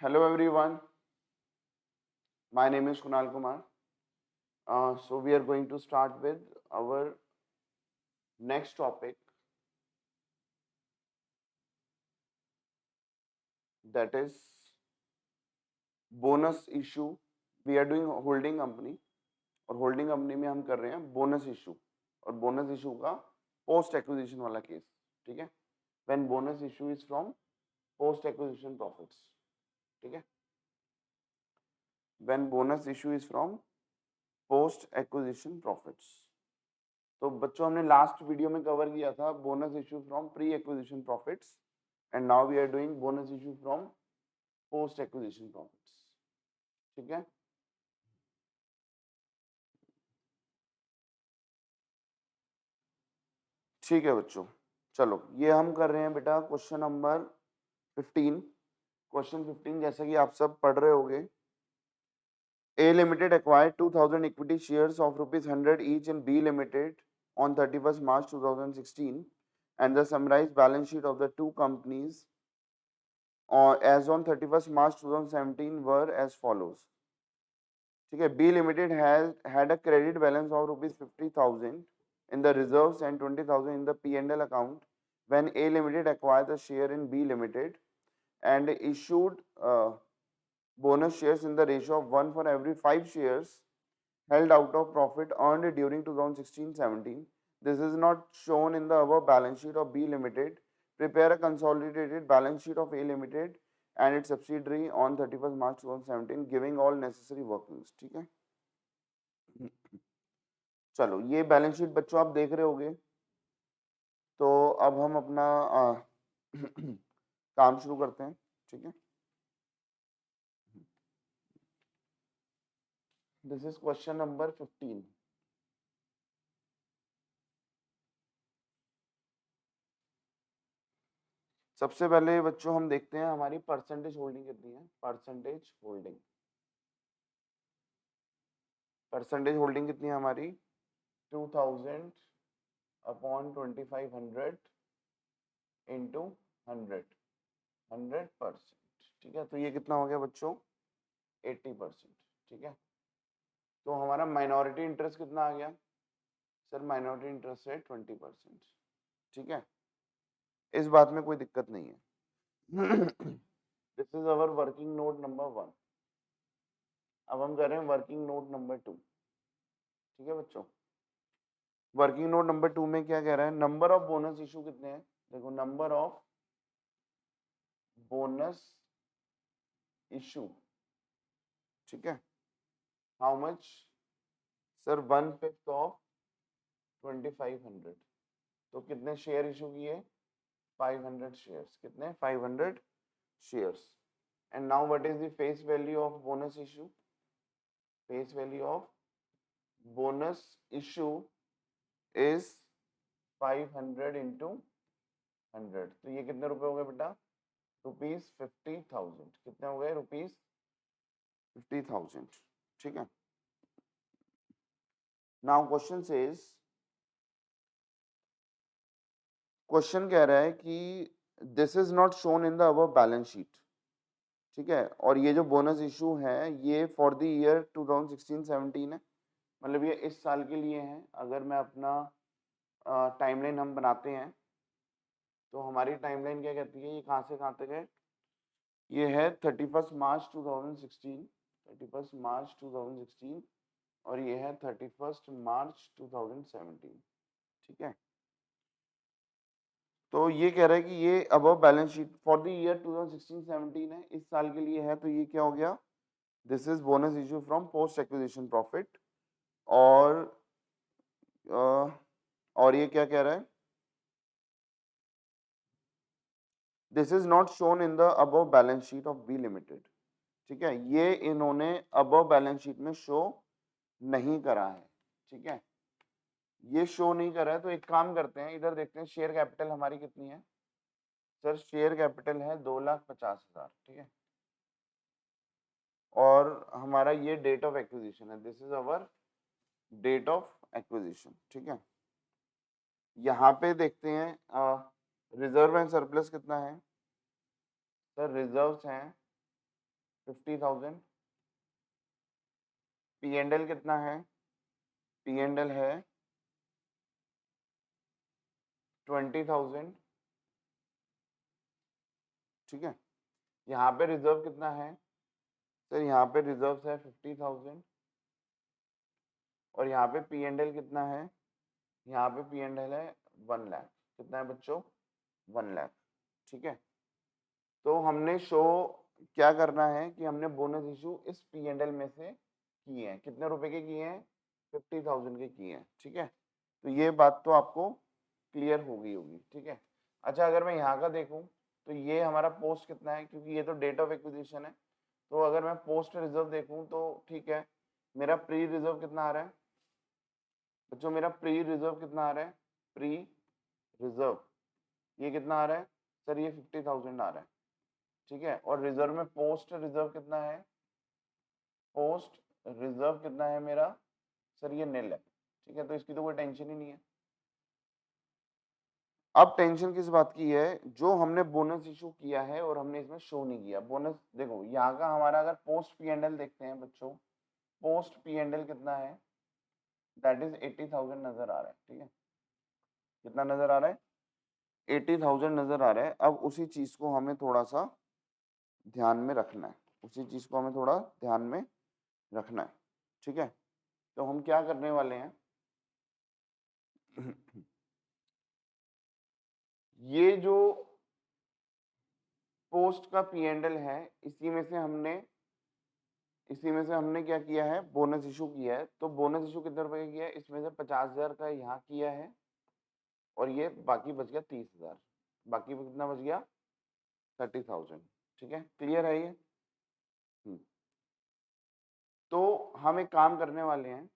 Hello everyone, my name is Kunal Kumar. So we are going to start with our next topic, that is bonus issue. We are doing holding company और holding company में हम कर रहे हैं bonus issue और bonus issue का post acquisition वाला case. ठीक है, when bonus issue is from post acquisition profits. ठीक है, when bonus issue is from post acquisition profits. तो बच्चों हमने लास्ट वीडियो में कवर किया था bonus issue from pre acquisition profits and now we are doing bonus issue from post acquisition profits. ठीक है, ठीक है बच्चों, चलो ये हम कर रहे हैं बेटा क्वेश्चन नंबर 15. क्वेश्चन 15 जैसा कि आप सब पढ़ रहे होगे. A Limited acquired 2000 equity shares of rupees 100 each in B Limited on 31st March 2016 and the summarized balance sheet of the two companies as on 31st March 2017 were as follows. ठीक है, B Limited has had a credit balance of rupees 50,000 in the reserves and 20,000 in the P&L account when A Limited acquired the share in B Limited and issued bonus shares in the ratio of 1 for every 5 shares held out of profit earned during 2016-17. This is not shown in the above balance sheet of B Limited. Prepare a consolidated balance sheet of A Limited and its subsidiary on 31st March 2017 giving all necessary workings. ठीक है, चलो ये balance sheet बच्चों आप देख रहे होगे. तो अब हम अपना काम शुरू करते हैं. ठीक है, दिस इज क्वेश्चन नंबर 15. सबसे पहले बच्चों हम देखते हैं हमारी परसेंटेज होल्डिंग कितनी है. परसेंटेज होल्डिंग कितनी है हमारी 2000 अपॉन 2500 इंटू 100%. ठीक है, तो ये कितना हो गया बच्चों 80%. ठीक है, तो हमारा माइनॉरिटी इंटरेस्ट कितना आ गया सर. माइनॉरिटी इंटरेस्ट है 20%. ठीक है, इस बात में कोई दिक्कत नहीं है. This is our working note number 1. अब हम कर रहे हैं वर्किंग नोट नंबर 2. ठीक है बच्चों, वर्किंग नोट नंबर 2 में क्या कह रहा है. नंबर ऑफ बोनस इशू कितने हैं. देखो नंबर ऑफ बोनस इशू. ठीक है, हाउ मच सर 1/5 ऑफ 2500. तो कितने शेयर इशू किए 500 शेयर्स. कितने 500 shares. And now what is the face value of bonus issue. Face value of bonus issue is 500 into 100. तो ये कितने रुपए हो गए बेटा ₹50,000. कितने हो गए ₹50,000. ठीक है, नाउ क्वेश्चन सेज, क्वेश्चन कह रहा है कि this is not shown in the above balance sheet. ठीक है, और ये जो बोनस इशू है ये फॉर द ईयर 2016-17 है, मतलब ये इस साल के लिए है. अगर मैं अपना टाइमलाइन हम बनाते हैं तो हमारी टाइमलाइन क्या कहती है, ये कहाँ से कहाँ तक है. ये है 31st मार्च 2016. 31st मार्च 2016 और ये है 31st मार्च 2017. ठीक है, तो ये कह रहा है कि ये above balance sheet for the year 2016-17 है, इस साल के लिए है. तो ये क्या हो गया, this is bonus issue from post acquisition profit. और ये क्या कह रहा है, this is not shown in the above balance sheet of B limited. ठीक है, ये इन्होंने अबव बैलेंस शीट में शो नहीं करा है. ठीक है, ये शो नहीं करा है. तो एक काम करते हैं, इधर देखते हैं शेयर कैपिटल हमारी कितनी है. सर शेयर कैपिटल है 2,50,000. ठीक है, और हमारा ये डेट ऑफ एक्विजिशन है. This is our date of acquisition. ठीक है, यहाँ पे देखते हैं रिजर्व एंड सरप्लस कितना है. सर रिजर्व्स हैं 50,000। पी एंड एल कितना है? पी एंड एल है 20,000। ठीक है, यहाँ पे रिजर्व कितना है सर? यहाँ पे रिजर्व है 50,000 और यहाँ पे पी एंड एल कितना है? यहाँ पे पी एंड एल है 1 लाख। कितना है बच्चों? 1 लाख। ठीक है, तो हमने शो क्या करना है कि हमने बोनस इशू इस पी एंड एल में से किए हैं। कितने रुपए के किए हैं? 50,000 के किए हैं। ठीक है, तो ये बात तो आपको क्लियर हो गई होगी। ठीक है, अच्छा अगर मैं यहाँ का देखूं तो ये हमारा पोस्ट कितना है, क्योंकि ये तो डेट ऑफ एक्विजिशन है। तो अगर मैं पोस्ट रिजर्व देखूं तो ठीक है, मेरा प्री रिजर्व कितना आ रहा है बच्चों? मेरा प्री रिजर्व कितना आ रहा है? प्री रिजर्व ये कितना आ रहा है सर? ये 50,000 आ रहा है। ठीक है, और रिजर्व में पोस्ट रिजर्व कितना है? पोस्ट रिजर्व कितना है मेरा सर? ये नील है। ठीक है, तो इसकी तो कोई टेंशन ही नहीं है। अब टेंशन किस बात की है? जो हमने बोनस इशू किया है और हमने इसमें शो नहीं किया बोनस। देखो यहाँ का हमारा अगर पोस्ट पी एंड एल देखते हैं बच्चों, पोस्ट पी एंड एल कितना है? दैट इज 80,000 नजर आ रहा है। ठीक है, कितना नजर आ रहा है? 80,000 नजर आ रहा है। अब उसी चीज को हमें थोड़ा सा ध्यान में रखना है, उसी चीज को हमें थोड़ा ध्यान में रखना है। ठीक है, तो हम क्या करने वाले हैं ये जो पोस्ट का पी एंड एल है इसी में से हमने क्या किया है? बोनस इशू किया है। तो बोनस इशू कितने रुपए का किया है? इसमें से 50,000 का यहाँ किया है और ये बाकी बच गया 30,000। बाकी कितना बच गया? 30,000। ठीक है, क्लियर है ये? तो हम एक काम करने वाले हैं,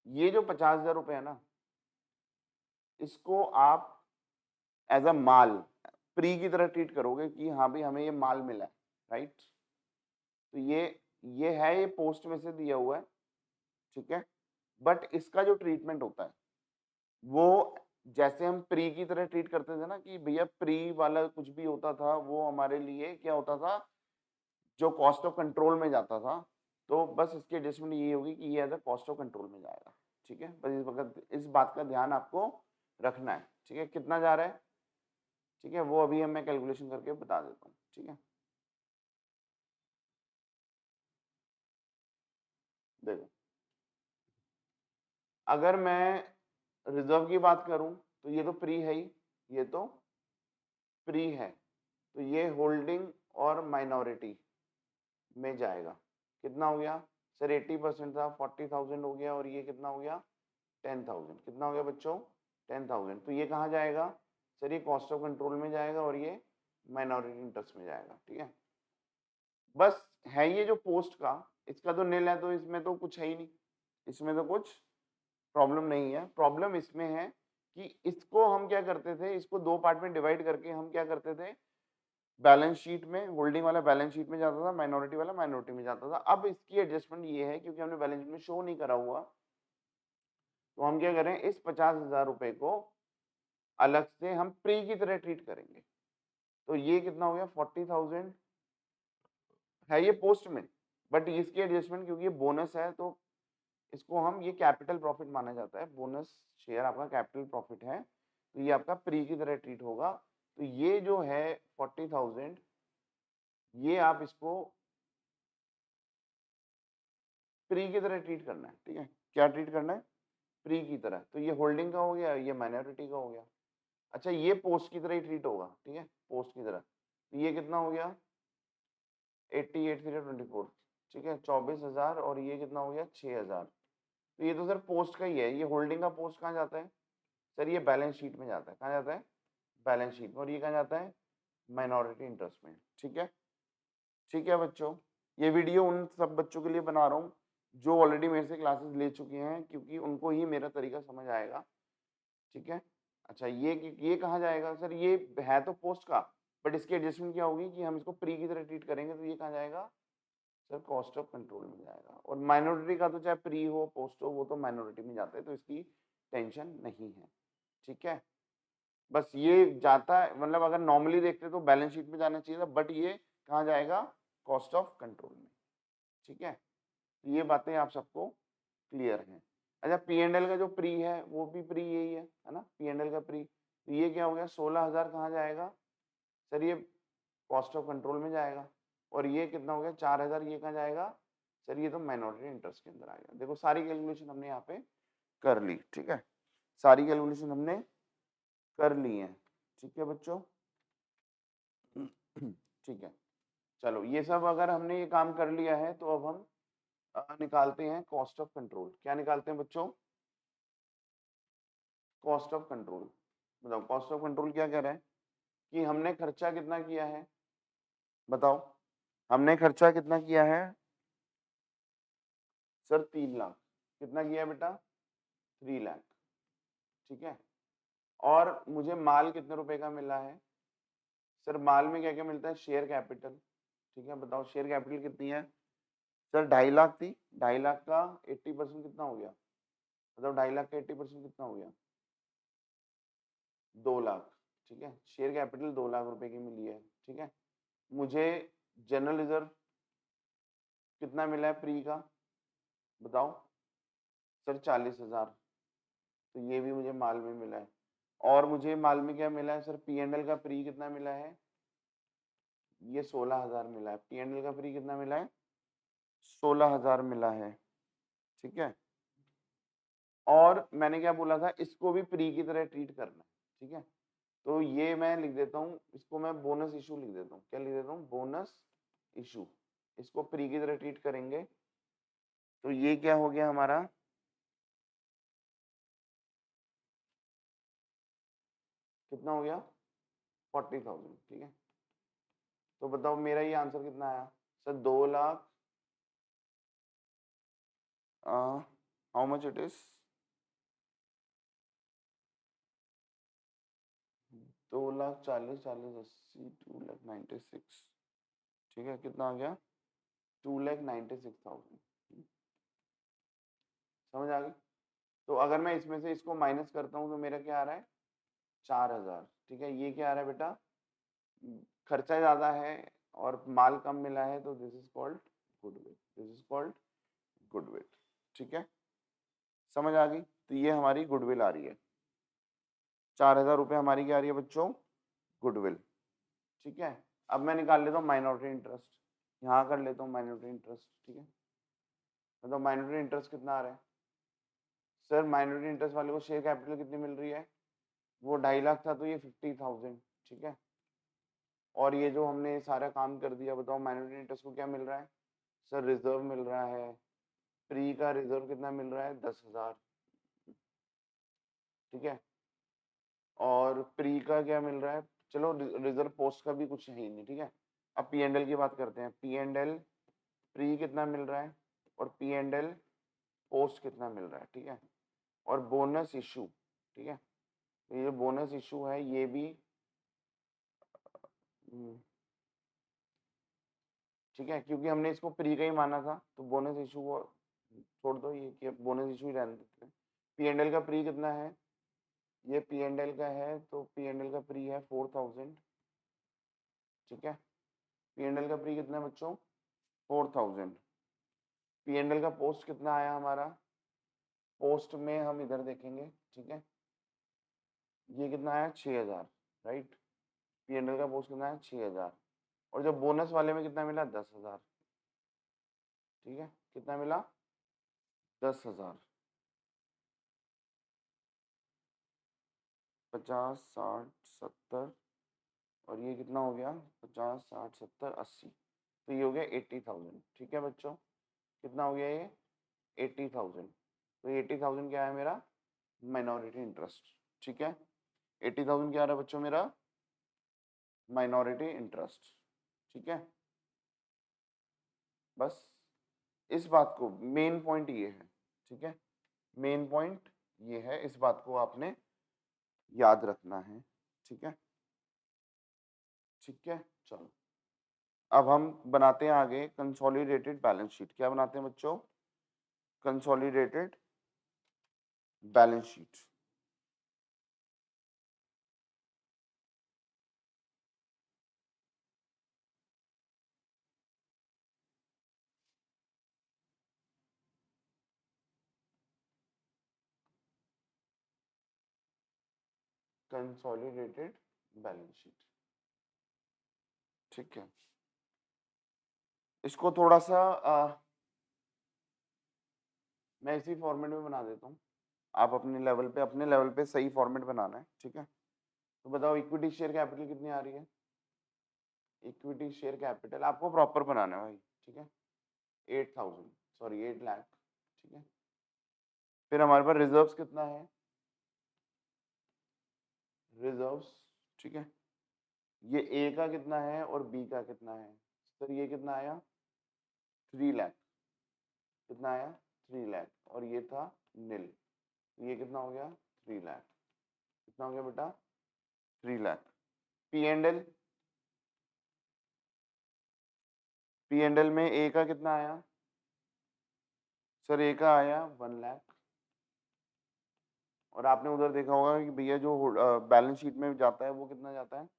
ये जो 50,000 रुपए है ना, इसको आप एज अ माल प्री की तरह ट्रीट करोगे कि हाँ भाई हमें ये माल मिला है, राइट? तो ये है, ये पोस्ट में से दिया हुआ है। ठीक है, बट इसका जो ट्रीटमेंट होता है वो जैसे हम प्री की तरह ट्रीट करते थे ना कि भैया प्री वाला कुछ भी होता था वो हमारे लिए क्या होता था? जो कॉस्ट ऑफ कंट्रोल में जाता था। तो बस इसकी एडजस्टमेंट ये होगी कि ये as a cost of control में जाएगा। ठीक है, बस इस वक्त इस बात का ध्यान आपको रखना है। ठीक है, कितना जा रहा है? ठीक है, वो अभी मैं कैलकुलेशन करके बता देता हूँ। ठीक है, देखो अगर मैं रिजर्व की बात करूं तो ये तो प्री है ही, ये तो प्री है, तो ये होल्डिंग और माइनॉरिटी में जाएगा। कितना हो गया सर? 80% था, 40,000 हो गया और ये कितना हो गया? 10,000। कितना हो गया बच्चों? 10,000। तो ये कहाँ जाएगा सर? ये कॉस्ट ऑफ कंट्रोल में जाएगा और ये माइनॉरिटी इंटरेस्ट में जाएगा। ठीक है, बस है ये जो पोस्ट का, इसका तो नील है, तो इसमें तो कुछ है ही नहीं, इसमें तो कुछ प्रॉब्लम नहीं है। प्रॉब्लम इसमें है कि इसको हम क्या करते थे, इसको दो पार्ट में डिवाइड करके हम क्या करते थे? बैलेंस शीट में होल्डिंग वाला बैलेंस शीट में जाता था, माइनॉरिटी वाला माइनॉरिटी में जाता था। अब इसकी एडजस्टमेंट ये है क्योंकि हमने बैलेंस शीट में शो नहीं करा हुआ, तो हम क्या करें? इस 50,000 रुपए को अलग से हम प्री की तरह ट्रीट करेंगे। तो ये कितना हो गया? 40,000 है ये पोस्ट में, बट इसकी एडजस्टमेंट क्योंकि ये बोनस है तो इसको हम ये कैपिटल प्रॉफिट माना जाता है। बोनस शेयर आपका कैपिटल प्रॉफिट है, तो ये आपका प्री की तरह ट्रीट होगा। तो ये जो है 40,000, ये आप इसको प्री की तरह ट्रीट करना है। ठीक है, क्या ट्रीट करना है? प्री की तरह। तो ये होल्डिंग का हो गया, ये माइनॉरिटी का हो गया। अच्छा ये पोस्ट की तरह ही ट्रीट होगा। ठीक है, पोस्ट की तरह। तो ये कितना हो गया? 88,324। ठीक है, 24,000 और ये कितना हो गया? 6,000। तो ये तो सर पोस्ट का ही है। ये होल्डिंग का पोस्ट कहाँ जाता है सर? ये बैलेंस शीट में जाता है। कहाँ जाता है? बैलेंस शीट में। और ये कहाँ जाता है? माइनॉरिटी इंटरेस्ट में। ठीक है, ठीक है बच्चों, ये वीडियो उन सब बच्चों के लिए बना रहा हूँ जो ऑलरेडी मेरे से क्लासेस ले चुके हैं, क्योंकि उनको ही मेरा तरीका समझ आएगा। ठीक है, अच्छा ये कहाँ जाएगा सर? ये है तो पोस्ट का, बट इसकी एडजस्टमेंट क्या होगी कि हम इसको प्री की तरह ट्रीट करेंगे, तो ये कहाँ जाएगा सर? कॉस्ट ऑफ कंट्रोल में जाएगा। और माइनॉरिटी का तो चाहे प्री हो पोस्ट हो, वो तो माइनॉरिटी में जाता है, तो इसकी टेंशन नहीं है। ठीक है, बस ये जाता है, मतलब अगर नॉर्मली देखते तो बैलेंस शीट में जाना चाहिए था, बट ये कहाँ जाएगा, कॉस्ट ऑफ कंट्रोल में। ठीक है, ये बातें आप सबको क्लियर हैं। अच्छा, पी एंड एल का जो प्री है वो भी प्री यही है ना, पी एंड एल का प्री, तो ये क्या हो गया, 16,000 कहाँ जाएगा सर, ये कॉस्ट ऑफ कंट्रोल में जाएगा। और ये कितना हो गया 4,000, ये कहाँ जाएगा सर, ये तो माइनॉरिटी इंटरेस्ट के अंदर आ गया। देखो सारी कैलकुलेशन हमने यहाँ पे कर ली। ठीक है, सारी कैलकुलेशन हमने कर ली है। ठीक है बच्चों, ठीक है, चलो ये सब अगर हमने ये काम कर लिया है तो अब हम निकालते हैं कॉस्ट ऑफ कंट्रोल। क्या निकालते हैं बच्चों, कॉस्ट ऑफ कंट्रोल। बताओ कॉस्ट ऑफ कंट्रोल क्या कह रहा है कि हमने खर्चा कितना किया है, बताओ हमने खर्चा कितना किया है सर, 3,00,000। कितना किया बेटा, 3,00,000। ठीक है, और मुझे माल कितने रुपए का मिला है सर, माल में क्या क्या मिलता है, शेयर कैपिटल। ठीक है, बताओ शेयर कैपिटल कितनी है सर, 2.5 लाख थी। 2.5 लाख का 80% कितना हो गया, बताओ 2.5 लाख का 80% कितना हो गया, 2 लाख। ठीक है, शेयर कैपिटल 2 लाख रुपए की मिली है। ठीक है, मुझे जनरल रिजर्व कितना मिला है प्री का, बताओ सर, 40,000। तो ये भी मुझे माल में मिला है। और मुझे माल में क्या मिला है सर, पी एंड एल का प्री कितना मिला है, ये 16,000 मिला है। पी एंड एल का प्री कितना मिला है, 16,000 मिला है। ठीक है, और मैंने क्या बोला था, इसको भी प्री की तरह ट्रीट करना है। ठीक है, तो ये मैं लिख देता हूँ, इसको मैं बोनस इशू लिख देता हूँ। क्या लिख देता हूँ, बोनस इशू। इसको प्री की तरह ट्रीट करेंगे तो ये क्या हो गया हमारा, कितना हो गया, 40,000। ठीक है, तो बताओ मेरा ये आंसर कितना आया sir, 2,00,000, how much it is, 2,40,000, 40,80, 2,96। ठीक है, कितना आ गया, 2,96,000। समझ आ गई। तो अगर मैं इसमें से इसको माइनस करता हूँ तो मेरा क्या आ रहा है, 4,000। ठीक है, ये क्या आ रहा है बेटा, खर्चा ज्यादा है और माल कम मिला है, तो this is called goodwill, this is called goodwill. ठीक है, समझ आ गई। तो ये हमारी गुडविल आ रही है, 4,000 रुपये हमारी क्या आ रही है बच्चों, गुडविल। ठीक है, अब मैं निकाल लेता हूँ माइनॉरिटी इंटरेस्ट, यहाँ कर लेता हूँ माइनॉरिटी इंटरेस्ट। ठीक है, मतलब माइनॉरिटी इंटरेस्ट कितना आ रहा है सर, माइनॉरिटी इंटरेस्ट वाले को शेयर कैपिटल कितनी मिल रही है, वो 2.5 लाख था तो ये 50,000। ठीक है, और ये जो हमने सारा काम कर दिया, बताओ माइनॉरिटी इंटरेस्ट को क्या मिल रहा है सर, रिजर्व मिल रहा है। प्री का रिजर्व कितना मिल रहा है, 10,000। ठीक है, और प्री का क्या मिल रहा है, चलो रिजर्व पोस्ट का भी कुछ है ही नहीं। ठीक है, अब पी एंड एल की बात करते हैं। पी एंड एल प्री कितना मिल रहा है और पी एंड एल पोस्ट कितना मिल रहा है। ठीक है, और बोनस इशू। ठीक है, तो ये बोनस इशू है, ये भी ठीक है, क्योंकि हमने इसको प्री का ही माना था तो बोनस इशू को छोड़ दो, ये कि बोनस इशू ही रहने देते हैं। पी एंड एल का प्री कितना है, ये पी एंड एल का है, तो पी एंड एल का प्री है 4,000। ठीक है, पी एंड एल का प्री कितना है बच्चों, 4,000। पी एंड एल का पोस्ट कितना आया हमारा, पोस्ट में हम इधर देखेंगे। ठीक है, ये कितना आया, 6,000। राइट, पी एंड एल का पोस्ट कितना है, 6,000। और जो बोनस वाले में कितना मिला, 10,000। ठीक है, कितना मिला, 10,000। 50, 60, 70, और ये कितना हो गया, 50, 60, 70, 80। तो ये हो गया 80,000। ठीक है बच्चों, कितना हो गया ये, 80,000। तो 80,000 क्या है मेरा, माइनॉरिटी इंटरेस्ट। ठीक है, 80,000 क्या आ रहा है बच्चों मेरा, माइनॉरिटी इंटरेस्ट। ठीक है, बस इस बात को, मेन पॉइंट ये है। ठीक है, मेन पॉइंट ये है, इस बात को आपने याद रखना है। ठीक है, ठीक है, चलो अब हम बनाते हैं आगे कंसोलिडेटेड बैलेंस शीट। क्या बनाते हैं बच्चों, consolidated balance sheet. Consolidated balance sheet. ठीक है, इसको थोड़ा सा मैं इसी फॉर्मेट में बना देता हूँ। आप अपने लेवल पे सही फॉर्मेट बनाना है। ठीक है, तो बताओ इक्विटी शेयर कैपिटल कितनी आ रही है। इक्विटी शेयर कैपिटल आपको प्रॉपर बनाना है भाई। ठीक है, 8,000 सॉरी 8 लाख। ठीक है, फिर हमारे पास रिजर्व्स कितना है, रिजर्व्स। ठीक है, ये ए का कितना है और बी का कितना है। सर ये कितना आया 3 लाख, कितना आया 3 लाख, और ये था नील, ये कितना हो गया 3 लाख, कितना हो गया बेटा 3 lakh. P and L, P and L में ए का कितना आया, सर ए का आया 1 लाख। और आपने उधर देखा होगा कि भैया जो बैलेंस शीट में जाता है वो कितना जाता है,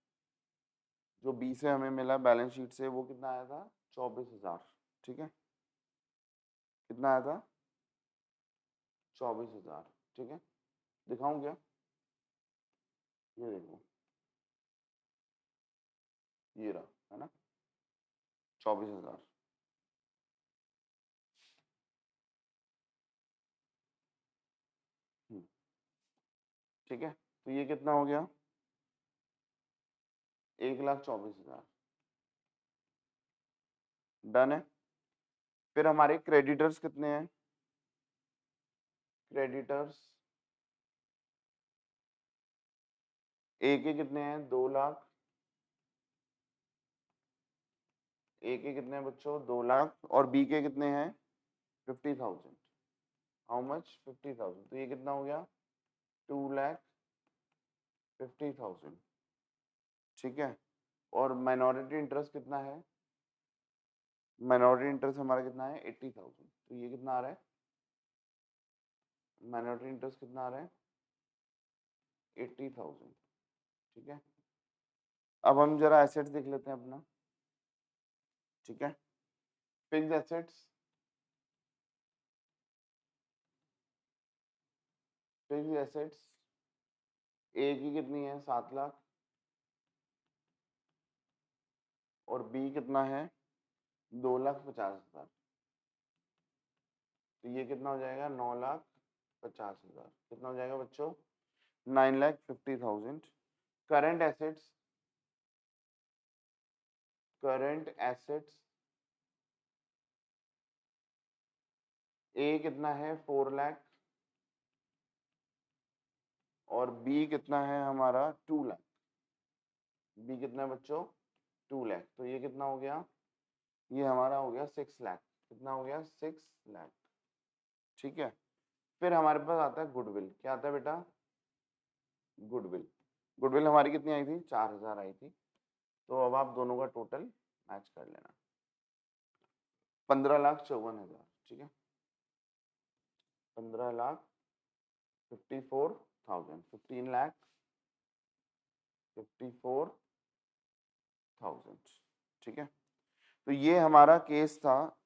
जो बी से हमें मिला बैलेंस शीट से वो कितना आया था 24,000। ठीक है, कितना आया था 24,000। ठीक है, दिखाऊं क्या, ये देखो ये रहा, है ना 24,000। ठीक है, तो ये कितना हो गया 1,24,000। डन है। फिर हमारे क्रेडिटर्स कितने हैं, क्रेडिटर्स ए के कितने हैं 2 लाख, ए के कितने हैं बच्चों 2 लाख, और बी के कितने हैं 50,000। हाउ मच 50,000, तो ये कितना हो गया 2,50,000। ठीक है, और माइनॉरिटी इंटरेस्ट कितना है, माइनॉरिटी इंटरेस्ट हमारा कितना है 80,000, तो ये कितना आ रहा है, माइनॉरिटी इंटरेस्ट कितना आ रहा है 80,000। ठीक है, अब हम जरा एसेट्स देख लेते हैं अपना। ठीक है, फिक्स्ड एसेट्स, फिक्स्ड एसेट्स ए की कितनी है 7 लाख, और बी कितना है 2,50,000, तो ये कितना हो जाएगा 9,50,000। कितना हो जाएगा बच्चों 9,50,000। करंट एसेट्स, करंट एसेट्स ए कितना है 4 लाख, और बी कितना है हमारा 2 लाख। बी कितना है बच्चों 2 लाख, तो ये कितना हो गया, ये हमारा हो गया 6 लाख। कितना हो गया 6 लाख। ठीक है, फिर हमारे पास आता है गुडविल। क्या आता है बेटा गुडविल, गुडविल हमारी कितनी आई थी 4,000 आई थी। तो अब आप दोनों का टोटल मैच कर लेना, 15,54,000। ठीक है, 15,54,000, 15,54,000। ठीक है, तो ये हमारा केस था।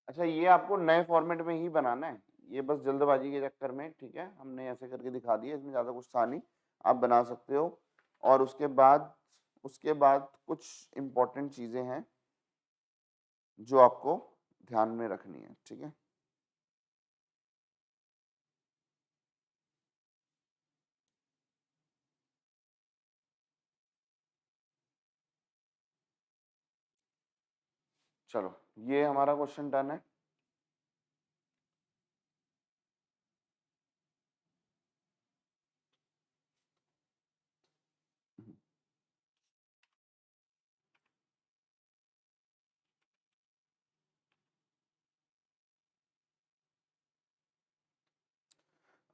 अच्छा, ये आपको नए फॉर्मेट में ही बनाना है, ये बस जल्दबाजी के चक्कर में, ठीक है, हमने ऐसे करके दिखा दिया, इसमें ज़्यादा कुछ था नहीं, आप बना सकते हो। और उसके बाद कुछ इम्पोर्टेंट चीज़ें हैं जो आपको ध्यान में रखनी है। ठीक है, चलो ये हमारा क्वेश्चन डन है।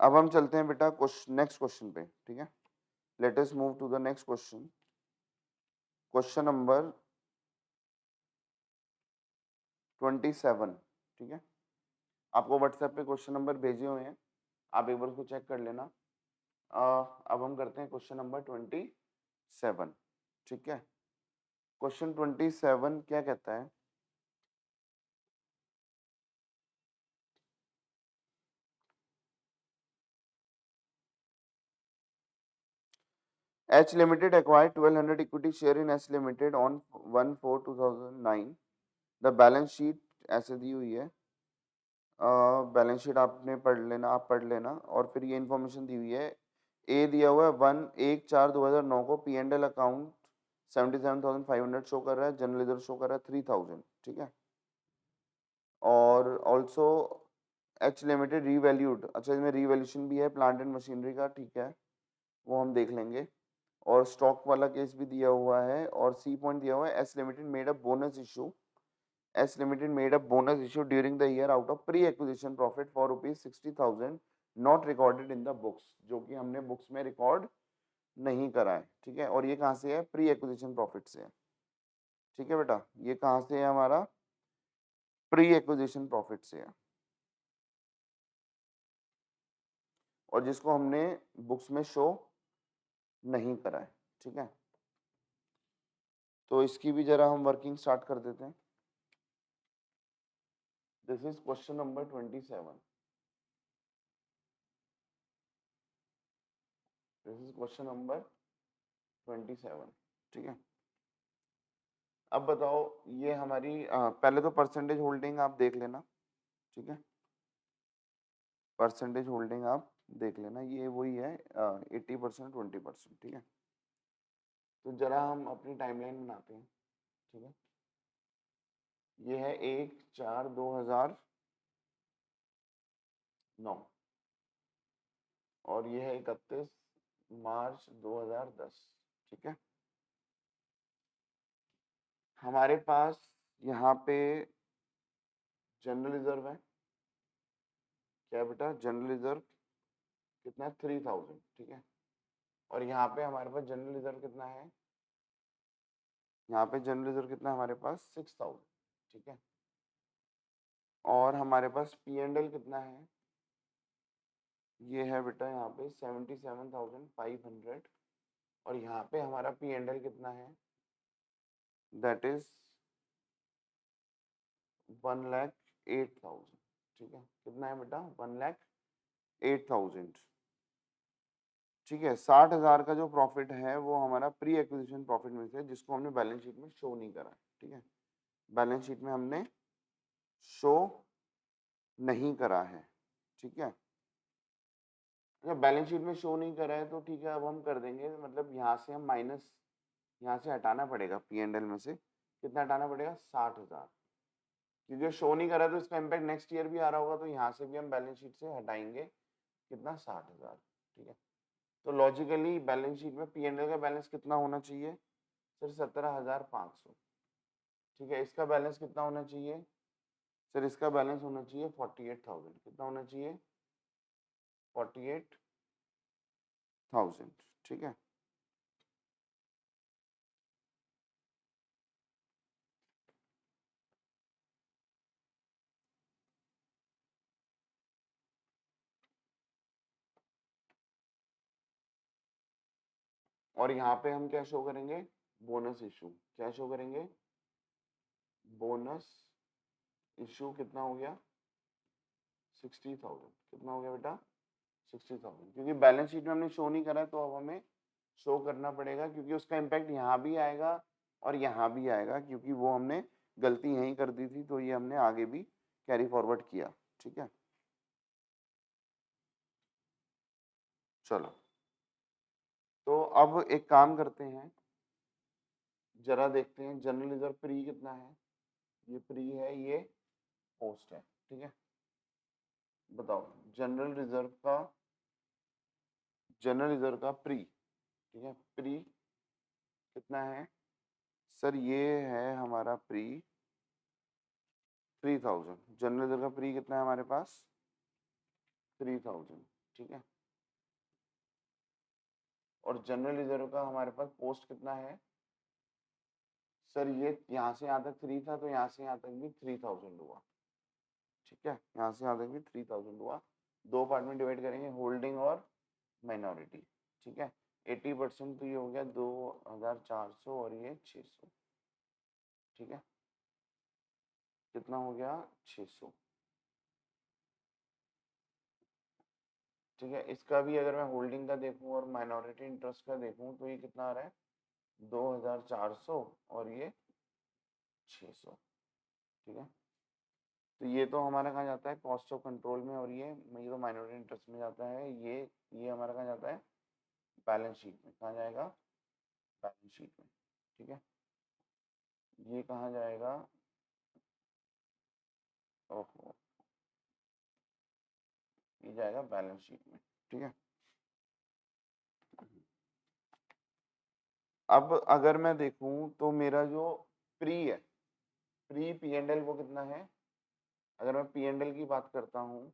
अब हम चलते हैं बेटा नेक्स्ट क्वेश्चन पे। ठीक है, let us move to the next question, question number 27। ठीक है, आपको व्हाट्सएप पे क्वेश्चन नंबर भेजे हुए हैं, आप एक बार उसको चेक कर लेना। अब हम करते हैं क्वेश्चन नंबर 27। ठीक है, क्वेश्चन 27 क्या कहता है, H Limited acquired 1200 equity share in S Limited on 1/4/2009. The balance sheet ऐसे दी हुई है, बैलेंस शीट आपने पढ़ लेना, आप पढ़ लेना। और फिर ये इन्फॉर्मेशन दी हुई है, ए दिया हुआ है 1/4/2009 को P and L account 77,500 show कर रहा है, जनरल इधर शो कर रहा है 3000, ठीक है। और ऑल्सो एच लिमिटेड रीवैल्यूड, अच्छा इसमें रीवैल्यूशन भी है प्लांट एंड मशीनरी का, ठीक है, वो हम देख लेंगे। और स्टॉक वाला केस भी दिया हुआ है। और सी पॉइंट दिया हुआ है, S limited made a bonus issue, S Limited made a bonus issue during the year out of pre-acquisition profit for rupees 60,000 not recorded in the books, जो कि हमने बुक्स में रिकॉर्ड नहीं करा है, ठीक है। और ये कहाँ से है, प्री एक्विजिशन प्रॉफिट से है, ठीक है बेटा। ये कहाँ से है, हमारा प्री एक्विजिशन प्रॉफिट से है, और जिसको हमने बुक्स में शो नहीं करा है, ठीक है। तो इसकी भी जरा हम वर्किंग स्टार्ट कर देते हैं। This is question number 27। This is question number 27, ठीक है। अब बताओ, ये हमारी पहले तो परसेंटेज होल्डिंग आप देख लेना, ठीक है। परसेंटेज होल्डिंग आप देख लेना, ये वही है 80% 20%, ठीक है। तो जरा हम अपनी टाइमलाइन बनाते हैं, ठीक है। ये है 1/4/2009 और ये है 31 मार्च 2010, ठीक है। हमारे पास यहाँ पे जनरल रिजर्व है, क्या बेटा, जनरल रिजर्व कितना है 3000, ठीक है। और यहाँ पे हमारे पास जनरल रिजर्व कितना है, यहाँ पे जनरल रिजर्व कितना है हमारे पास 6000, ठीक है। और हमारे पास पी एंड एल कितना है, ये है बेटा यहाँ पे 77,500। और यहाँ पे हमारा पी एंड एल कितना है, दैट इज 1,08,000, ठीक है। कितना है बेटा, 1,08,000, ठीक है। 60,000 का जो प्रॉफिट है वो हमारा प्री एक्विजिशन प्रॉफिट में से, जिसको हमने बैलेंस शीट में शो नहीं करा, ठीक है। बैलेंस शीट में हमने शो नहीं करा है, ठीक है। अगर बैलेंस शीट में शो नहीं करा है तो ठीक है, अब हम कर देंगे, मतलब यहाँ से हम माइनस, यहाँ से हटाना पड़ेगा पी एंड एल में से, कितना हटाना पड़ेगा 60,000, क्योंकि शो नहीं करा तो इसका इम्पैक्ट नेक्स्ट ईयर भी आ रहा होगा, तो यहाँ से भी हम बैलेंस शीट से हटाएंगे कितना 60,000, ठीक है। तो लॉजिकली बैलेंस शीट में पी एंड एल का बैलेंस कितना होना चाहिए, सर 17,500, ठीक है। इसका बैलेंस कितना होना चाहिए, सर इसका बैलेंस होना चाहिए 48,000, कितना होना चाहिए 48,000, ठीक है। और यहाँ पे हम क्या शो करेंगे, बोनस इशू, क्या शो करेंगे, बोनस इशू कितना हो गया 60,000, कितना हो गया बेटा 60,000, क्योंकि बैलेंस शीट में हमने शो नहीं करा तो अब हमें शो करना पड़ेगा, क्योंकि उसका इम्पैक्ट यहाँ भी आएगा और यहाँ भी आएगा, क्योंकि वो हमने गलती यहीं कर दी थी, तो ये हमने आगे भी कैरी फॉरवर्ड किया, ठीक है। चलो, तो अब एक काम करते हैं, जरा देखते हैं जनरल रिजर्व प्री कितना है, ये प्री है, ये पोस्ट है, ठीक है। बताओ जनरल रिजर्व का, जनरल रिजर्व का प्री, ठीक है, प्री कितना है, सर ये है हमारा प्री 3000, जनरल रिजर्व का प्री कितना है हमारे पास 3000, ठीक है। और जनरल रिजर्व का हमारे पास पोस्ट कितना है, सर ये यहाँ से यहाँ तक 3 था, तो यहाँ से यहाँ तक भी 3000 हुआ, ठीक है। यहाँ से यहाँ तक भी 3000 हुआ, दो पार्ट में डिवाइड करेंगे, होल्डिंग और माइनॉरिटी, ठीक है। 80% तो ये हो गया 2,400 और ये 600, ठीक है। कितना हो गया 600, ठीक है। इसका भी अगर मैं होल्डिंग का देखूं और माइनॉरिटी इंटरेस्ट का देखूं तो ये कितना आ रहा है 2400 और ये 600। ठीक है, तो ये तो हमारा कहाँ जाता है कॉस्ट ऑफ कंट्रोल में, और ये तो माइनॉरिटी इंटरेस्ट में जाता है। ये हमारा कहाँ जाता है बैलेंस शीट में। कहाँ जाएगा बैलेंस शीट में। ठीक है, ये कहाँ जाएगा, ओहो, ये जाएगा बैलेंस शीट में। ठीक है, अब अगर मैं देखूं तो मेरा जो प्री है, प्री पी एंड एल वो कितना है, अगर मैं पी एंड एल की बात करता हूं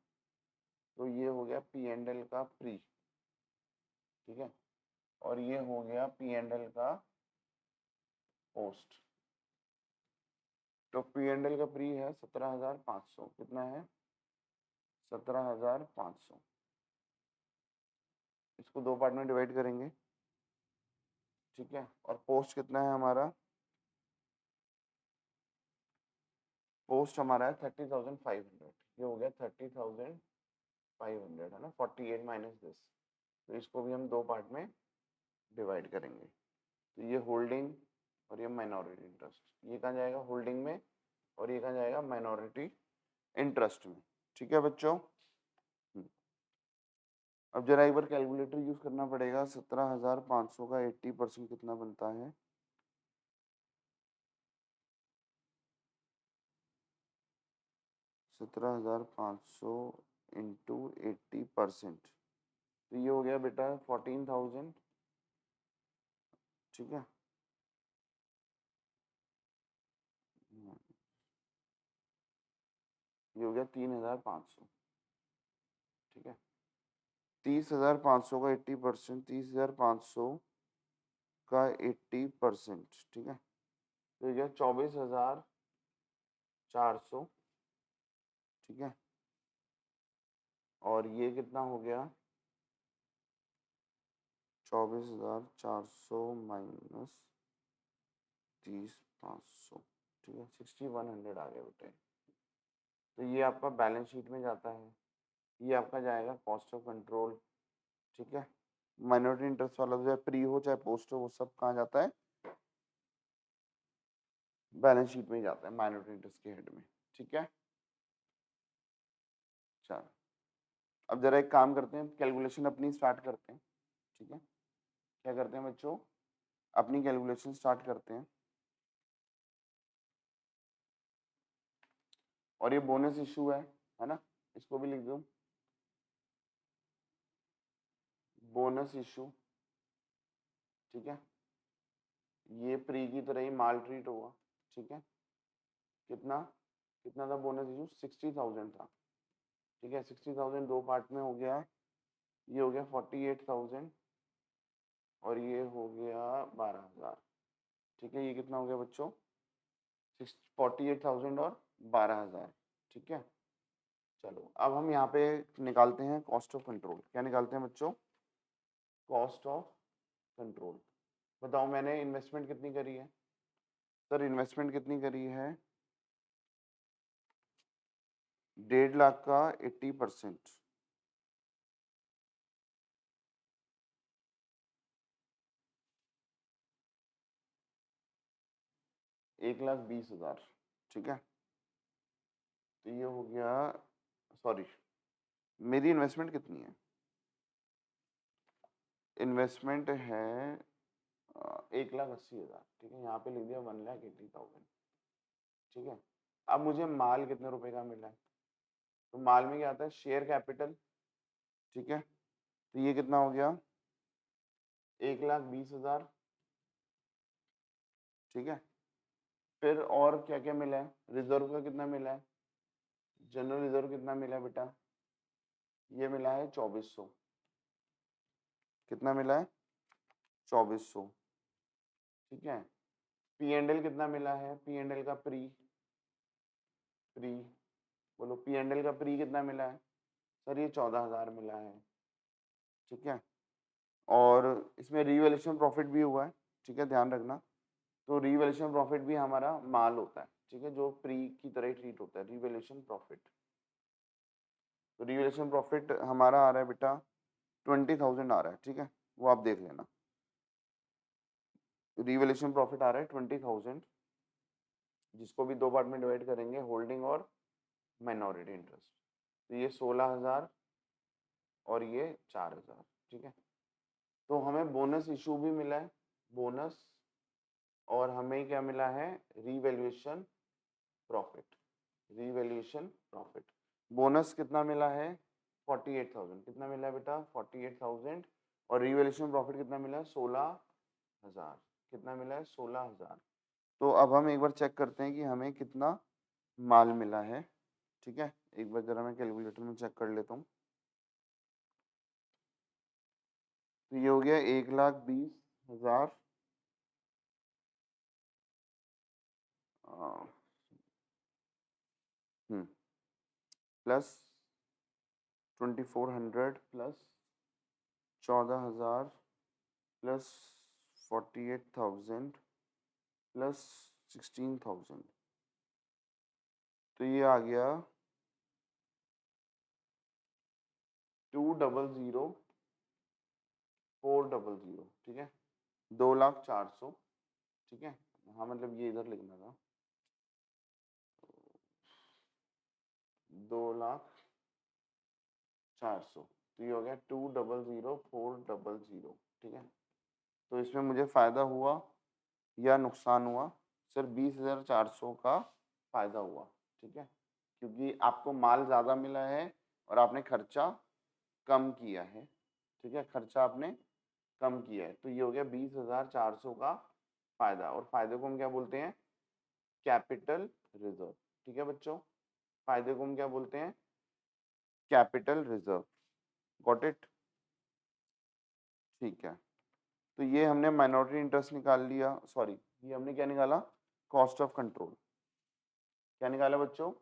तो ये हो गया पी एंड एल का प्री। ठीक है, और ये हो गया पी एंड एल का पोस्ट। तो पी एंड एल का प्री है 17,500, कितना है 17,500। इसको दो पार्ट में डिवाइड करेंगे। ठीक है, और पोस्ट कितना है हमारा, पोस्ट हमारा है 30,500। ये हो गया 30,500 है ना, 48 माइनस दिस। तो इसको भी हम दो पार्ट में डिवाइड करेंगे। तो ये होल्डिंग और ये माइनॉरिटी इंटरेस्ट, ये कहाँ जाएगा होल्डिंग में और ये कहाँ जाएगा माइनॉरिटी इंटरेस्ट में। ठीक है बच्चों, अब जरा एक बार कैलकुलेटर यूज करना पड़ेगा। 17,500 का 80% कितना बनता है, 17,500 इंटू 80%, तो ये हो गया बेटा 14,000। ठीक है, ये हो गया 3,500। ठीक है, 30,500 का 80%, 30,500 का 80%। ठीक है, तो ये 24,400। ठीक है, और ये कितना हो गया 24,400 माइनस 30,500। ठीक है, 6,100 आ गया बेटे। तो ये आपका बैलेंस शीट में जाता है, ये आपका जाएगा कॉस्ट ऑफ कंट्रोल। ठीक है, माइनॉरिटी इंटरेस्ट वाला जो है प्री हो चाहे पोस्ट हो वो सब कहाँ जाता है बैलेंस शीट में ही जाता है माइनॉरिटी इंटरेस्ट के हेड में। ठीक है, चलो अब जरा एक काम करते हैं, कैलकुलेशन अपनी स्टार्ट करते हैं। ठीक है, क्या करते हैं बच्चों, अपनी कैलकुलेशन स्टार्ट करते हैं। और ये बोनस इशू है ना, इसको भी लिख दो बोनस इशू। ठीक है, ये प्री की तरह ही माल ट्रीट होगा। ठीक है, कितना कितना था बोनस इशू 60,000 था। ठीक है, 60,000 दो पार्ट में हो गया, ये हो गया 48,000 और ये हो गया 12,000। ठीक है, ये कितना हो गया बच्चों 48,000 और 12,000। ठीक है, चलो अब हम यहाँ पे निकालते हैं कॉस्ट ऑफ कंट्रोल। क्या निकालते हैं बच्चों, कॉस्ट ऑफ कंट्रोल। बताओ मैंने इन्वेस्टमेंट कितनी करी है, सर इन्वेस्टमेंट कितनी करी है 1.5 लाख का 80%, 1,20,000। ठीक है, तो ये हो गया, सॉरी मेरी इन्वेस्टमेंट कितनी है, इन्वेस्टमेंट है 1,80,000। ठीक है, यहाँ पे लिख दिया 1,80,000। ठीक है, अब मुझे माल कितने रुपए का मिला है, तो माल में क्या आता है शेयर कैपिटल। ठीक है, तो ये कितना हो गया 1,20,000। ठीक है, फिर और क्या क्या मिला है, रिजर्व का कितना मिला है, जनरल रिजर्व कितना मिला है बेटा, ये मिला है 2,400। कितना मिला है 2,400। ठीक है, पी एंड एल कितना मिला है, पी एंड एल का प्री प्री बोलो पी एंड एल का प्री कितना मिला है, सर ये 14,000 मिला है। ठीक है, और इसमें रीवैल्यूएशन प्रॉफिट भी हुआ है। ठीक है, ध्यान रखना, तो रीवैल्यूएशन प्रॉफिट भी हमारा माल होता है। ठीक है, जो प्री की तरह ट्रीट होता है रीवैल्यूएशन प्रॉफिट। तो रीवैल्यूएशन प्रॉफिट हमारा आ रहा है बेटा 20,000 आ रहा है, ठीक है, वो आप देख लेना। रिवैल्यूएशन प्रॉफिट आ रहा है 20,000, जिसको भी दो पार्ट में डिवाइड करेंगे, होल्डिंग और माइनॉरिटी इंटरेस्ट। तो ये 16,000 और ये 4,000, ठीक है। तो हमें बोनस इशू भी मिला है, बोनस, और हमें क्या मिला है, revaluation profit. Revaluation profit bonus कितना मिला है, 48,000। कितना मिला है बेटा, 48,000। और रिवैल्यूएशन प्रॉफिट कितना मिला है, 16,000। कितना मिला है, 16,000। तो अब हम एक बार चेक करते हैं कि हमें कितना माल मिला है, ठीक है। एक बार जरा मैं कैलकुलेटर में चेक कर लेता हूँ। तो ये हो गया 1,20,000 प्लस 2,400 प्लस 14,000 प्लस 48,000 प्लस 16,000। तो ये आ गया 2,00,400, ठीक है, 2,04,000, ठीक है। हाँ मतलब ये इधर लिखना था, 2,04,000। तो ये हो गया 2,00,400, ठीक है। तो इसमें मुझे फायदा हुआ या नुकसान हुआ, सिर्फ 20,400 का फायदा हुआ, ठीक है, क्योंकि आपको माल ज्यादा मिला है और आपने खर्चा कम किया है, ठीक है, खर्चा आपने कम किया है। तो ये हो गया 20,400 का फायदा, और फायदे को हम क्या बोलते हैं, कैपिटल रिजर्व, ठीक है बच्चों। फायदे को हम क्या बोलते हैं, कैपिटल रिजर्व। गॉट इट, ठीक है। तो ये हमने माइनॉरिटी इंटरेस्ट निकाल लिया, सॉरी ये हमने क्या निकाला, कॉस्ट ऑफ कंट्रोल। क्या निकाला बच्चों,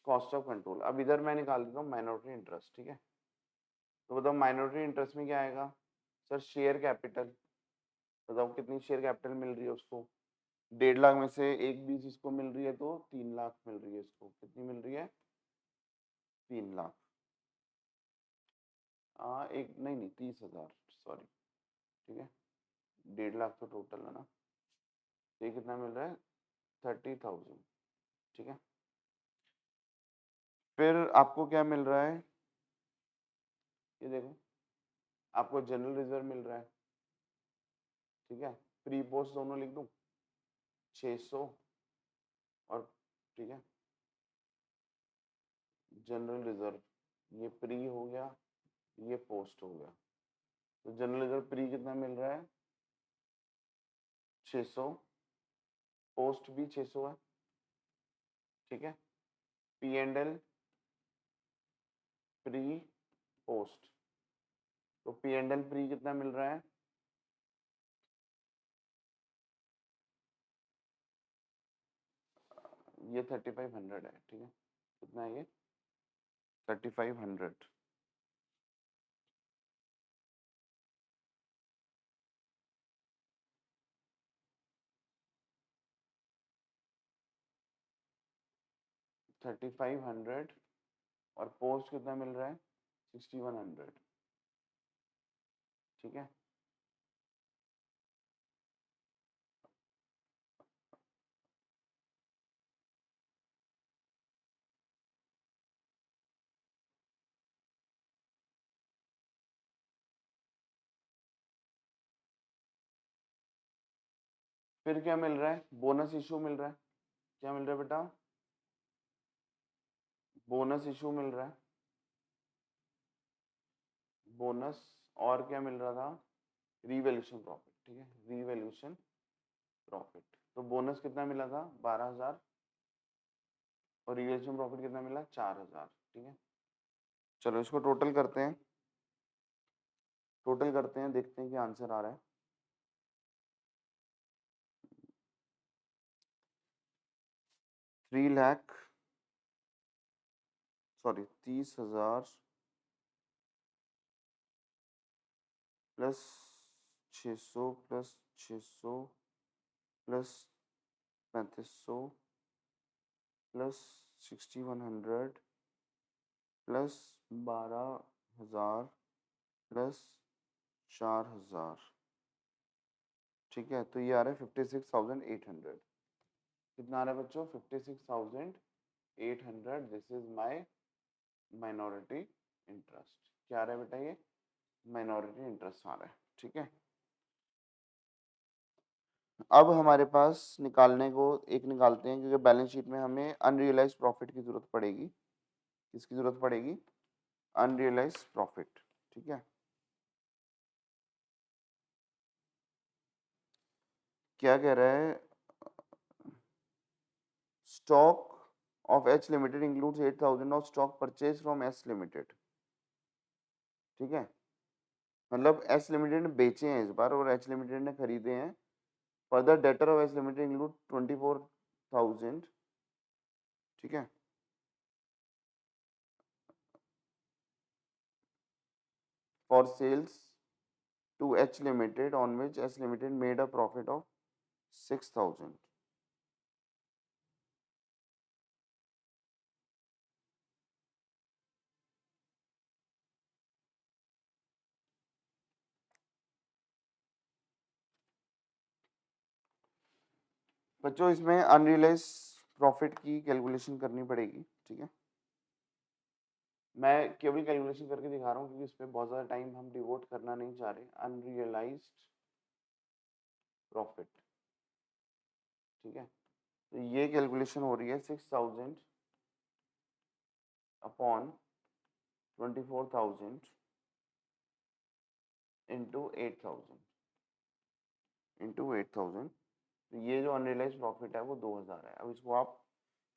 कॉस्ट ऑफ कंट्रोल। अब इधर मैं निकाल देता हूँ माइनॉरिटी इंटरेस्ट, ठीक है। तो बताओ माइनॉरिटी इंटरेस्ट में क्या आएगा, सर शेयर कैपिटल। बताओ कितनी शेयर कैपिटल मिल रही है उसको, 1,50,000 में से 1,20,000 इसको मिल रही है, तो 3,00,000 मिल रही है इसको। कितनी मिल रही है, 3,00,000। एक नहीं नहीं 30,000, सॉरी, ठीक है, 1,50,000 तो टोटल है ना। तो ये कितना मिल रहा है, 30,000, ठीक है। फिर आपको क्या मिल रहा है, ये देखो, आपको जनरल रिजर्व मिल रहा है, ठीक है। प्री पोस्ट दोनों लिख दूं, 600, और ठीक है, जनरल रिजर्व, ये प्री हो गया, ये पोस्ट हो गया। तो जनरल रिजर्व प्री कितना मिल रहा है, 600, पोस्ट भी 600 है, ठीक है। P and L pre post, तो पी एंड एल प्री कितना मिल रहा है, ये 3,500 है, ठीक है। कितना है ये, 3,500। 3,500, और पोस्ट कितना मिल रहा है, 6,100, ठीक है। फिर क्या मिल रहा है, बोनस इशू मिल रहा है। क्या मिल रहा है बेटा, बोनस इशू मिल रहा है, बोनस। और क्या मिल रहा था, रिवैल्यूएशन प्रॉफिट, ठीक है, रिवैल्यूएशन प्रॉफिट। तो बोनस कितना मिला था, 12,000, और रिवैल्यूएशन प्रॉफिट कितना मिला, 4,000, ठीक है। चलो इसको टोटल करते हैं, टोटल करते हैं, देखते हैं क्या आंसर आ रहा है। 3,00,000, sorry 30,000 plus 600 plus 600 plus 3,500 plus 6,100 plus 12,000 plus 4000, ठीक है। तो ये आ रहा है 56,800। कितना आ रहा है बच्चों? 56,800। This is my minority interest. क्या आ रहा है बेटा? ये माइनॉरिटी इंटरेस्ट आ रहा है, ठीक है। अब हमारे पास निकालने को एक निकालते हैं, क्योंकि बैलेंस शीट में हमें अनरियलाइज्ड प्रॉफिट की जरूरत पड़ेगी। किसकी जरूरत पड़ेगी? अनरियलाइज्ड प्रॉफिट, ठीक है। क्या कह रहा है? Stock of H limited includes 8,000 of stock purchase from S limited, ठीक है। मतलब एस लिमिटेड ने बेचे हैं इस बार और एच लिमिटेड ने खरीदे हैं। Further debtor of S limited include 24,000, ठीक है। For sales to H limited on which S limited made a profit of 6,000। बच्चों इसमें अनरियलाइज प्रॉफिट की कैलकुलेशन करनी पड़ेगी, ठीक है। मैं केवल कैलकुलेशन करके दिखा रहा हूँ, क्योंकि इस पर बहुत ज़्यादा टाइम हम डिवोट करना नहीं चाह रहे। अनरियलाइज्ड प्रॉफिट, ठीक है। तो ये कैलकुलेशन हो रही है 6,000 अपॉन 24,000 इंटू 8,000। तो ये जो अनरियलाइज प्रॉफिट है वो 2,000 है। अब इसको आप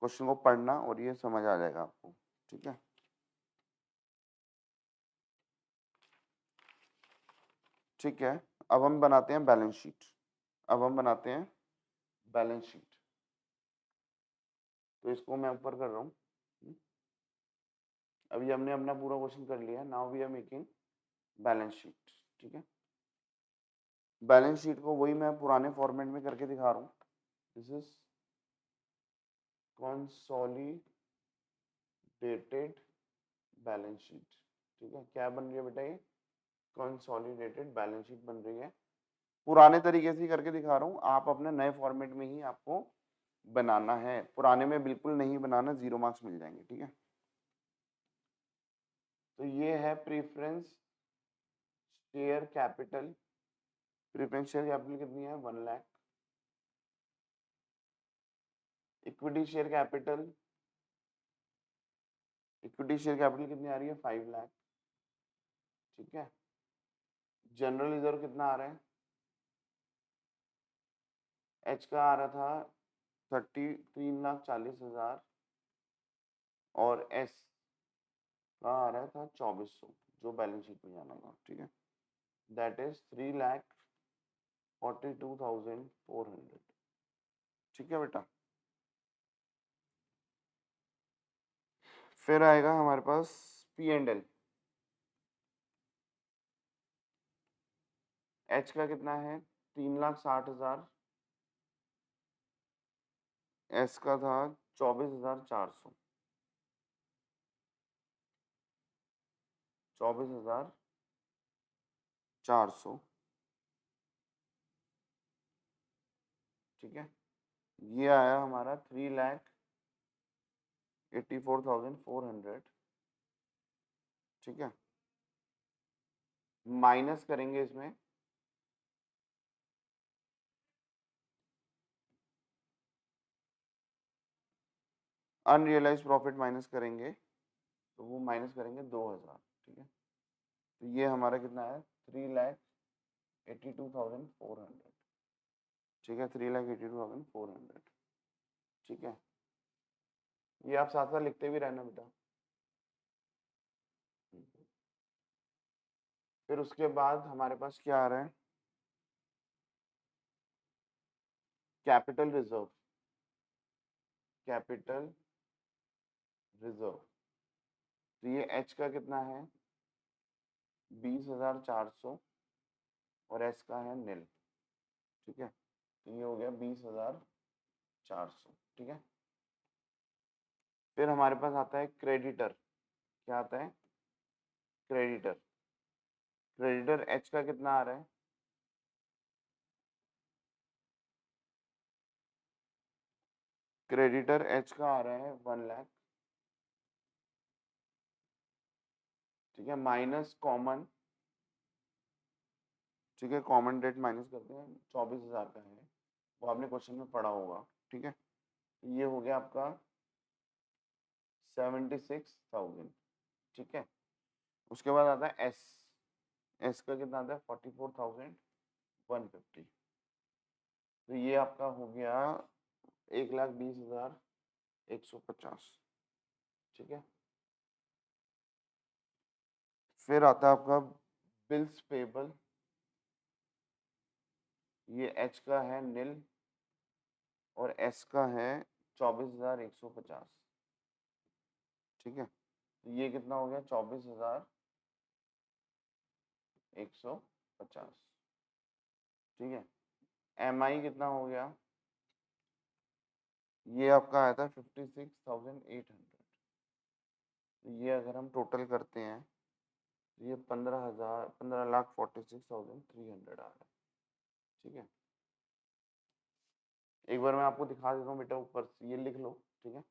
क्वेश्चन को पढ़ना और ये समझ आ जाएगा आपको, ठीक है। ठीक है, अब हम बनाते हैं बैलेंस शीट। अब हम बनाते हैं बैलेंस शीट। तो इसको मैं ऊपर कर रहा हूँ। अभी हमने अपना पूरा क्वेश्चन कर लिया। Now we are making balance sheet, ठीक है। बैलेंस शीट को वही मैं पुराने फॉर्मेट में करके दिखा रहा हूँ। This is consolidated balance sheet, ठीक है। क्या बन रही है बेटा? ये कंसोलिडेटेड बैलेंस शीट बन रही है। पुराने तरीके से करके दिखा रहा हूँ, आप अपने नए फॉर्मेट में ही आपको बनाना है। पुराने में बिल्कुल नहीं बनाना, 0 मार्क्स मिल जाएंगे, ठीक है। तो ये है preference share capital. Preference share capital कितनी है? 1 lakh. Equity share capital, equity share capital कितनी आ रही है? 5 लाख, ठीक है। जनरल रिजर्व कितना आ रहा है? एच का आ रहा था 3,40,000 और एस का आ रहा था 2,400, जो बैलेंस शीट में जाना था, ठीक है। दैट इज 3,42,400, ठीक है बेटा। फिर आएगा हमारे पास पी एंड एल। एच का कितना है? 3,60,000। एस का था 24,400। 24,400, ठीक है। ये आया हमारा 3,84,400, ठीक है। माइनस करेंगे इसमें अनरियलाइज प्रॉफिट, माइनस करेंगे तो वो माइनस करेंगे 2,000, ठीक है। तो ये हमारा कितना है? 3,82,400, ठीक है। 3,82,400, ठीक है। ये आप साथ साथ लिखते भी रहना बेटा। फिर उसके बाद हमारे पास क्या आ रहा है? Capital reserve. कैपिटल रिजर्व, तो ये एच का कितना है? 20,400 और एस का है निल, ठीक है। तो ये हो गया 20,400, ठीक है। फिर हमारे पास आता है क्रेडिटर। क्या आता है? क्रेडिटर। क्रेडिटर एच का कितना आ रहा है? क्रेडिटर एच का आ रहा है 1 लाख, ठीक है, माइनस कॉमन, ठीक है, कॉमन डेट माइनस करते हैं, 24,000 का है, वो आपने क्वेश्चन में पढ़ा होगा, ठीक है। ये हो गया आपका 76,000, ठीक है। उसके बाद आता है एस, एस का कितना आता है 44,150, तो ये आपका हो गया 1,20,150, ठीक है। फिर आता है आपका बिल्स पेबल, ये एच का है नील और एस का है 24,150, ठीक है। तो ये कितना हो गया 24,150, ठीक है। एम आई कितना हो गया, ये आपका आया था 56,800, तो ये अगर हम टोटल करते हैं तो ये 15,46,300 आ रहा है, ठीक है। एक बार मैं आपको दिखा देता हूँ बेटा, ऊपर से ये लिख लो, ठीक है।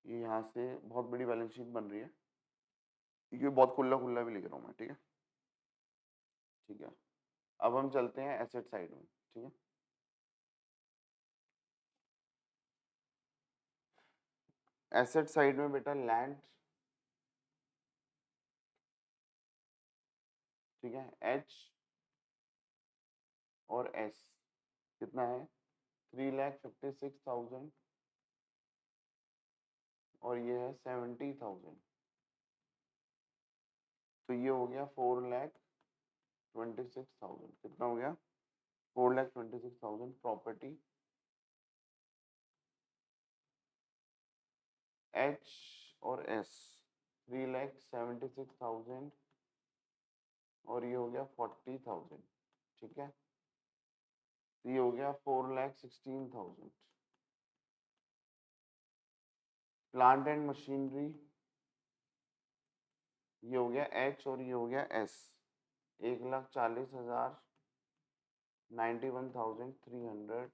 ये यहाँ से बहुत बड़ी बैलेंस शीट बन रही है, ये बहुत खुला खुला भी लिख रहा हूँ मैं, ठीक है, ठीक है। अब हम चलते हैं एसेट साइड में, ठीक है। एसेट साइड में बेटा लैंड, ठीक है, एच और एस कितना है 3,56,000 और ये है 70,000, तो ये हो गया 4,26,000, कितना हो गया 4,26,000 प्रॉपर्टी, एच और एस 3,76,000 और ये हो गया 40,000, ठीक है। तो ये हो गया 4,16,000। प्लांट एंड मशीनरी ये हो गया एच और ये हो गया एस, 1,40,000 91,300,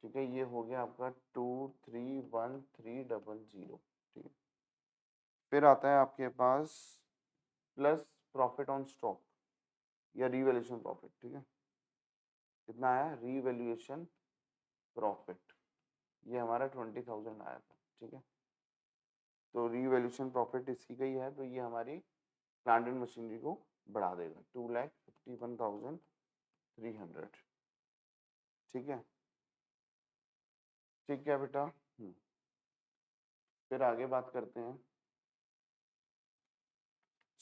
ठीक है। ये हो गया आपका 231,300, ठीक है। फिर आता है आपके पास प्लस प्रॉफिट ऑन स्टॉक या रीवैल्यूएशन प्रॉफिट, ठीक है। कितना आया रीवैल्यूएशन प्रॉफिट, ये हमारा 20,000 आया था, ठीक है। तो रीवैल्यूएशन प्रॉफिट इसकी गई है, तो ये हमारी प्लांट एंड मशीनरी को बढ़ा देगा 2,51,300, ठीक है, ठीक है बेटा। फिर आगे बात करते हैं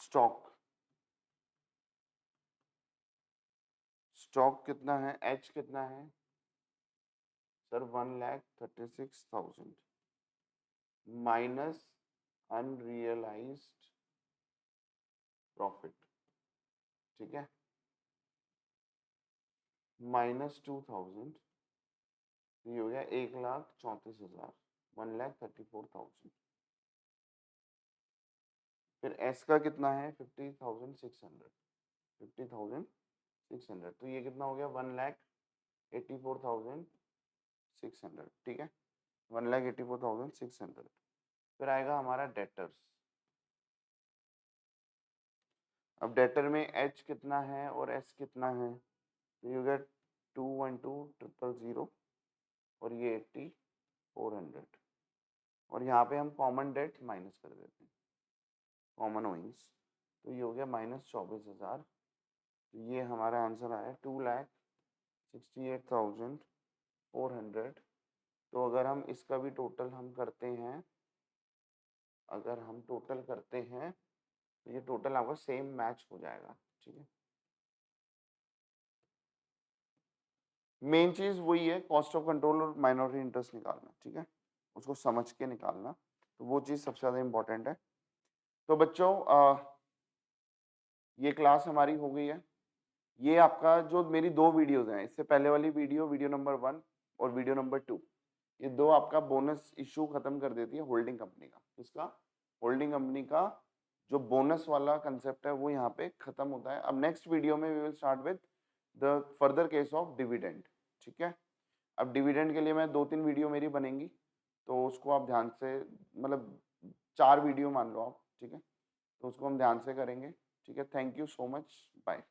स्टॉक, स्टॉक कितना है एच कितना है सर 1,36,000 माइनस अनरियलाइज्ड प्रॉफिट, ठीक है, -2,000, ये हो गया 1,34,000 1,34,000। फिर एस का कितना है 50,600 50,600, तो ये कितना हो गया 1,84,600, ठीक है, 1,84,600। फिर आएगा हमारा डेटर्स, अब डेटर में एच कितना है और एस कितना है, तो ये हो गया 212,000 और ये 80,400, और यहाँ पे हम कॉमन डेट माइनस कर देते हैं, कॉमन विंग्स, तो ये हो गया -24,000, तो ये हमारा आंसर आया 2,68,400। तो अगर हम इसका भी टोटल हम करते हैं, अगर हम टोटल करते हैं तो ये टोटल आपका सेम मैच हो जाएगा, ठीक है। मेन चीज वही है कॉस्ट ऑफ कंट्रोल और माइनॉरिटी इंटरेस्ट निकालना, ठीक है, उसको समझ के निकालना, तो वो चीज सबसे ज्यादा इंपॉर्टेंट है। तो बच्चों ये क्लास हमारी हो गई है। ये आपका जो मेरी 2 वीडियोस हैं, इससे पहले वाली वीडियो नंबर 1 और वीडियो नंबर 2, ये 2 आपका बोनस इशू खत्म कर देती है होल्डिंग कंपनी का, किसका, होल्डिंग कंपनी का, जो बोनस वाला कंसेप्ट है वो यहाँ पे खत्म होता है। अब नेक्स्ट वीडियो में we will start with the further case of dividend, ठीक है। अब डिविडेंड के लिए मैं 2-3 वीडियो मेरी बनेंगी, तो उसको आप ध्यान से, मतलब 4 वीडियो मान लो आप, ठीक है। तो उसको हम ध्यान से करेंगे, ठीक है। Thank you so much, bye.